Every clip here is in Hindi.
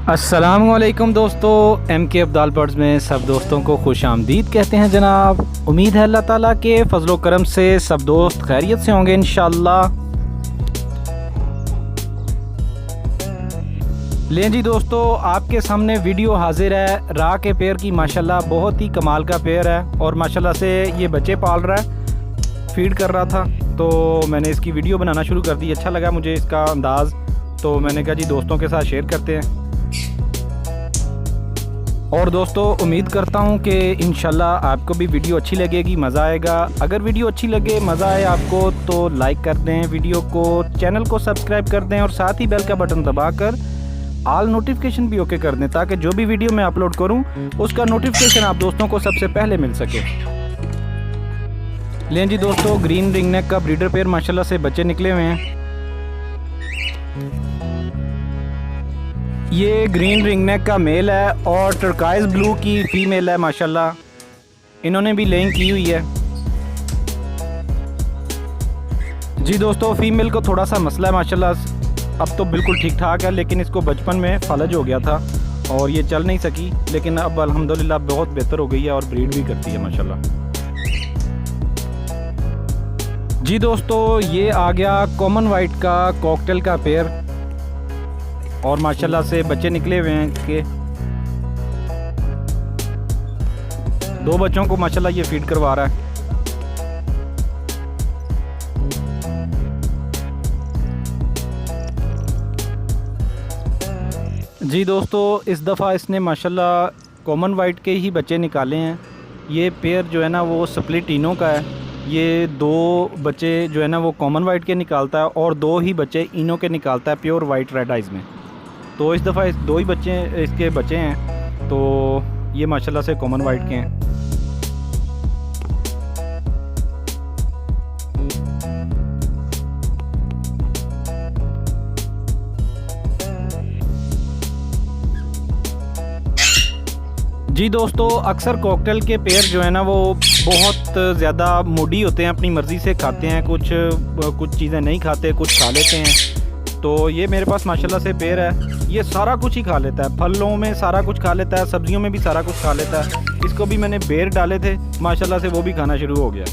अस्सलामुअलैकुम दोस्तों, MK अब्दाल बर्ड्स में सब दोस्तों को खुश आमदीद कहते हैं जनाब। उम्मीद है अल्लाह ताला के फजलो करम से सब दोस्त खैरियत से होंगे इंशाल्लाह। लें जी दोस्तों, आपके सामने वीडियो हाजिर है। रा के पेयर की माशाल्लाह बहुत ही कमाल का पेयर है और माशाल्लाह से ये बच्चे पाल रहा है। फीड कर रहा था तो मैंने इसकी वीडियो बनाना शुरू कर दी। अच्छा लगा मुझे इसका अंदाज़, तो मैंने कहा जी दोस्तों के साथ शेयर करते हैं। और दोस्तों उम्मीद करता हूं कि इंशाल्लाह आपको भी वीडियो अच्छी लगेगी, मज़ा आएगा। अगर वीडियो अच्छी लगे, मज़ा आए आपको, तो लाइक कर दें वीडियो को, चैनल को सब्सक्राइब कर दें और साथ ही बेल का बटन दबाकर ऑल नोटिफिकेशन भी ओके कर दें, ताकि जो भी वीडियो मैं अपलोड करूं उसका नोटिफिकेशन आप दोस्तों को सबसे पहले मिल सके। लें जी दोस्तों, ग्रीन रिंग नेक का ब्रीडर पेयर माशाल्लाह से बच्चे निकले हुए हैं। ये ग्रीन रिंग नेक का मेल है और टर्काइज ब्लू की फीमेल है माशाल्लाह। इन्होंने भी लेइंग की हुई है। जी दोस्तों, फीमेल को थोड़ा सा मसला है माशाल्लाह, अब तो बिल्कुल ठीक ठाक है, लेकिन इसको बचपन में फलज हो गया था और ये चल नहीं सकी, लेकिन अब अल्हम्दुलिल्लाह बहुत बेहतर हो गई है और ब्रीड भी करती है माशाल्लाह। जी दोस्तों, ये आ गया कॉमन वाइट का कॉकटेल का पेयर और माशाल्लाह से बच्चे निकले हुए हैं कि दो बच्चों को माशाल्लाह ये फीड करवा रहा है। जी दोस्तों, इस दफ़ा इसने माशाल्लाह कॉमन वाइट के ही बच्चे निकाले हैं। ये पेयर जो है ना वो स्प्लिट इनो का है। ये दो बच्चे जो है ना वो कॉमन वाइट के निकालता है और दो ही बच्चे इनो के निकालता है प्योर वाइट रेड आइज़ में। तो इस दफ़ा दो ही बच्चे इसके बच्चे हैं, तो ये माशाल्लाह से कॉमन वाइट के हैं। जी दोस्तों, अक्सर कॉकटेल के पेयर जो है ना वो बहुत ज़्यादा मूडी होते हैं, अपनी मर्ज़ी से खाते हैं, कुछ चीज़ें नहीं खाते, कुछ खा लेते हैं। तो ये मेरे पास माशाल्लाह से पेयर है। ये सारा कुछ ही खा लेता है, फलों में सारा कुछ खा लेता है, सब्जियों में भी सारा कुछ खा लेता है। इसको भी मैंने बेर डाले थे माशाल्लाह से, वो भी खाना शुरू हो गया।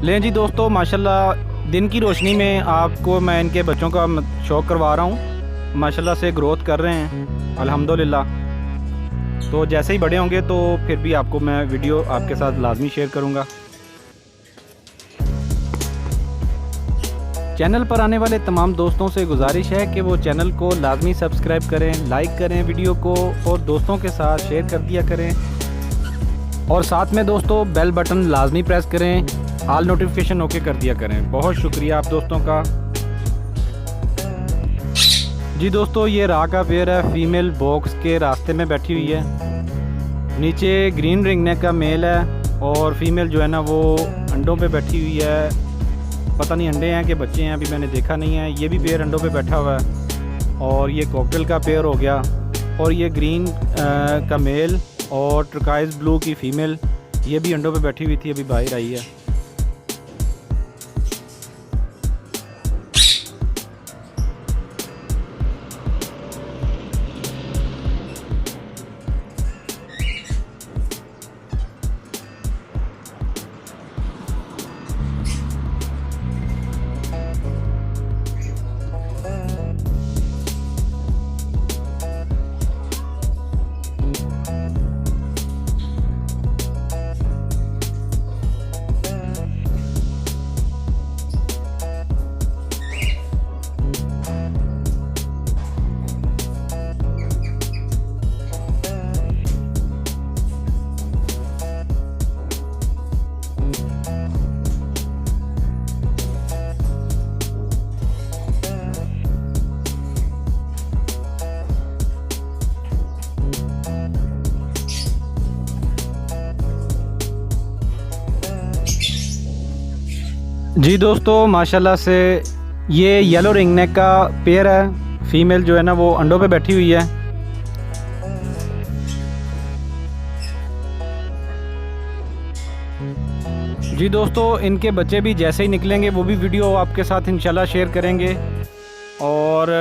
लें जी दोस्तों, माशाल्लाह दिन की रोशनी में आपको मैं इनके बच्चों का शौक़ करवा रहा हूँ। माशाल्लाह से ग्रोथ कर रहे हैं अल्हम्दुलिल्लाह। तो जैसे ही बड़े होंगे तो फिर भी आपको मैं वीडियो आपके साथ लाजमी शेयर करूँगा। चैनल पर आने वाले तमाम दोस्तों से गुजारिश है कि वो चैनल को लाजमी सब्सक्राइब करें, लाइक करें वीडियो को और दोस्तों के साथ शेयर कर दिया करें। और साथ में दोस्तों बेल बटन लाजमी प्रेस करें, ऑल नोटिफिकेशन ओके कर दिया करें। बहुत शुक्रिया आप दोस्तों का। जी दोस्तों, ये रा का पेयर है। फीमेल बॉक्स के रास्ते में बैठी हुई है। नीचे ग्रीन रिंग नेक का मेल है और फीमेल जो है ना वो अंडों पे बैठी हुई है। पता नहीं अंडे हैं कि बच्चे हैं, अभी मैंने देखा नहीं है। ये भी पेयर अंडों पे बैठा हुआ है। और ये कॉकटेल का पेयर हो गया और ये ग्रीन का मेल और टर्काइज ब्लू की फ़ीमेल, ये भी अंडों पे बैठी हुई थी, अभी बाहर आई है। जी दोस्तों, माशाल्लाह से ये येलो रिंग नेक का पेयर है। फीमेल जो है ना वो अंडों पे बैठी हुई है। जी दोस्तों, इनके बच्चे भी जैसे ही निकलेंगे वो भी वीडियो आपके साथ इंशाल्लाह शेयर करेंगे और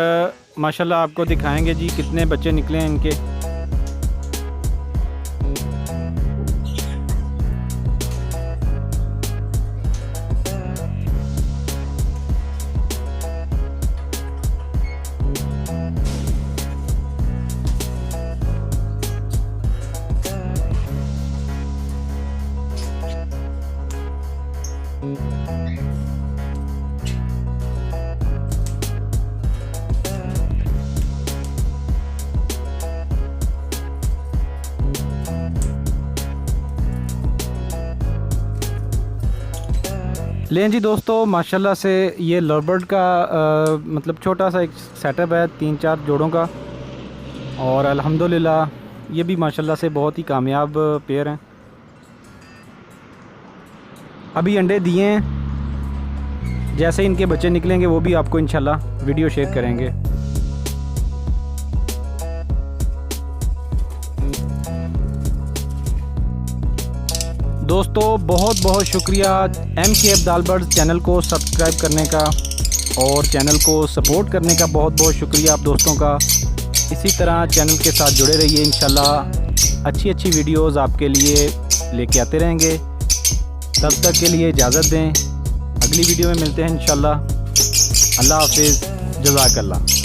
माशाल्लाह आपको दिखाएंगे जी कितने बच्चे निकले हैं इनके। लें जी दोस्तों, माशाल्लाह से ये लवबर्ड का मतलब छोटा सा एक सेटअप है 3-4 जोड़ों का और अल्हम्दुलिल्लाह ये भी माशाल्लाह से बहुत ही कामयाब पेयर हैं। अभी अंडे दिए हैं, जैसे इनके बच्चे निकलेंगे वो भी आपको इंशाल्लाह वीडियो शेयर करेंगे। दोस्तों बहुत बहुत शुक्रिया MK अब्दाल बर्ड्स चैनल को सब्सक्राइब करने का और चैनल को सपोर्ट करने का बहुत बहुत शुक्रिया आप दोस्तों का। इसी तरह चैनल के साथ जुड़े रहिए, इंशाल्लाह अच्छी अच्छी वीडियोस आपके लिए लेके आते रहेंगे। तब तक के लिए इजाज़त दें, अगली वीडियो में मिलते हैं इंशाल्लाह। अल्लाह हाफिज़, जज़ाकल्लाह।